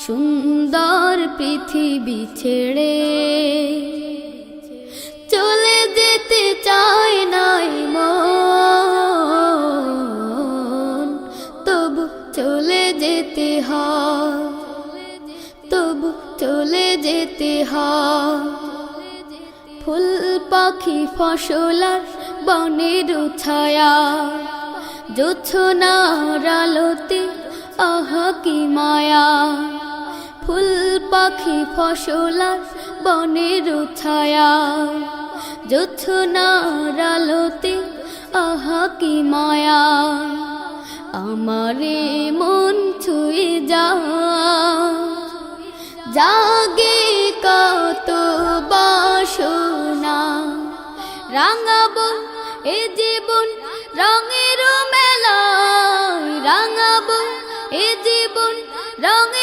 সুন্দর পৃথিবী ছেড়ে চলে যেতে চায় নাই মন, তবু চলে যেতে হয়, তবু চলে যেতে হয়। ফুল পাখি ফসলার বনের ছায়া, জোছনার আলোতে আহা কি মায়া। ফুল পাখি ফসলার বনের ছায়া, জোছনার আলোতে আহা কি মায়া। আমারে মন ছুঁয়ে জাগে কত বাসনা, রাঙাবো এ জীবন রঙের মেলায়, রাঙাবো এ জীবন রঙের